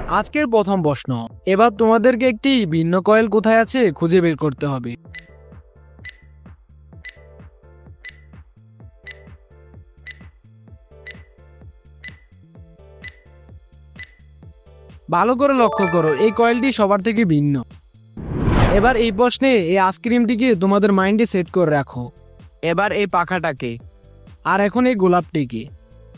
আজকের প্রথম প্রশ্ন, এবার তোমাদেরকে একটি ভিন্ন কয়েল কোথায় আছে খুঁজে বের করতে হবে। ভালো করে লক্ষ্য করো, এই কয়েলটি সবার থেকে ভিন্ন। এবার এই প্রশ্নে এই আইসক্রিমটিকে তোমাদের মাইন্ডে সেট করে রাখো। এবার এই পাখাটাকে, আর এখন এই গোলাপটিকে।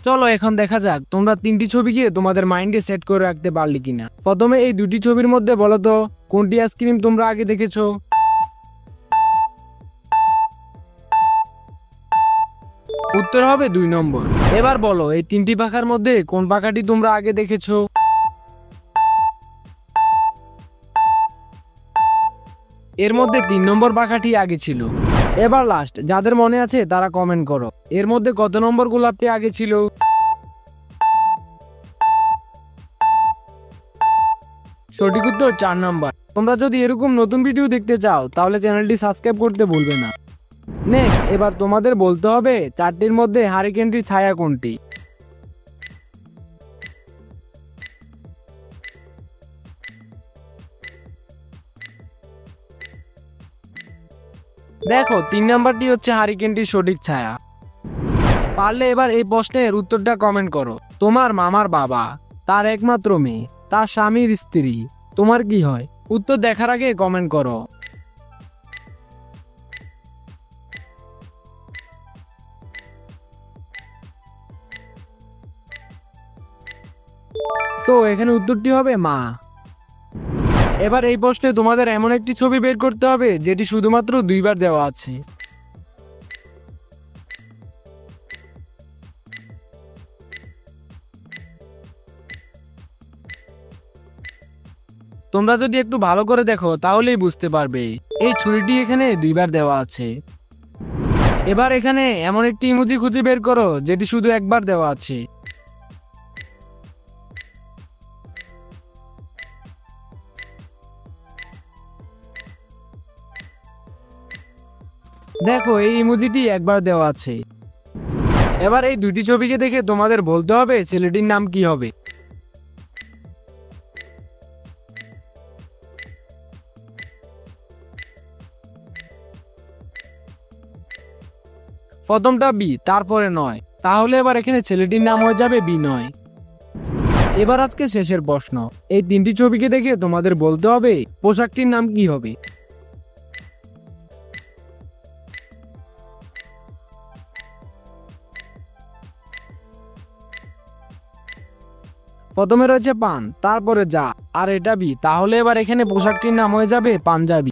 চলো এখন দেখা যাক তোমরা তিনটি ছবিকে তোমাদের মাইন্ডে সেট করে রাখতে পারলে কিনা। প্রথমে এই দুটি ছবির মধ্যে বলো তো কোনটি আইসক্রিম তোমরা আগে দেখেছো। উত্তর হবে 2 নম্বর। এবার বলো এই তিনটি পাখার মধ্যে কোন পাখাটি তোমরা আগে দেখেছো। এর মধ্যে 3 নম্বর পাখাটি আগে ছিল। এবার লাস্ট, যাদের মনে আছে তারা কমেন্ট করো, এর মধ্যে কত নম্বর গোলাপটি আগে ছিল। সঠিক উত্তর 4 নম্বর। তোমরা যদি এরকম নতুন ভিডিও দেখতে চাও তাহলে চ্যানেলটি সাবস্ক্রাইব করতে ভুলবে না। নেক্সট, এবার তোমাদের বলতে হবে 4টির মধ্যে হারিকেনটির ছায়া কোনটি। দেখো 3 নাম্বারটি হচ্ছে হারিকেনটির সঠিক ছায়া। পারলে এবার এই প্রশ্নের উত্তরটা কমেন্ট করো। তোমার মামার বাবা, তার একমাত্র মেয়ে, তার স্বামীর স্ত্রী, তোমার কি হয়? উত্তর দেখার আগে কমেন্ট করো। তো এখানে উত্তরটি হবে মা। এবার এই প্রশ্নে তোমাদের এমন একটি ছবি বের করতে হবে যেটি শুধুমাত্র 2বার দেওয়া আছে। তোমরা যদি একটু ভালো করে দেখো তাহলেই বুঝতে পারবে এই ছুরিটি এখানে 2বার দেওয়া আছে। এবার এখানে এমন একটি ইমোজি খুঁজে বের করো যেটি শুধু একবার দেওয়া আছে। দেখো এই ইমোজিটি একবার দেওয়া আছে। এবার এই দুটি ছবিকে দেখে তোমাদের বলতে হবে ছেলেটির নাম কি হবে। প্রথমটা বি, তারপরে 9, তাহলে এবার এখানে ছেলেটির নাম হয়ে যাবে বিনয়। এবার আজকে শেষের প্রশ্ন, এই 3টি ছবিকে দেখে তোমাদের বলতে হবে পোশাকটির নাম কি হবে। প্রথমে রয়েছে পান, তারপরে যা, আর এটা বি, তাহলে এবার এখানে পোশাকটির নাম হয়ে যাবে পাঞ্জাবি।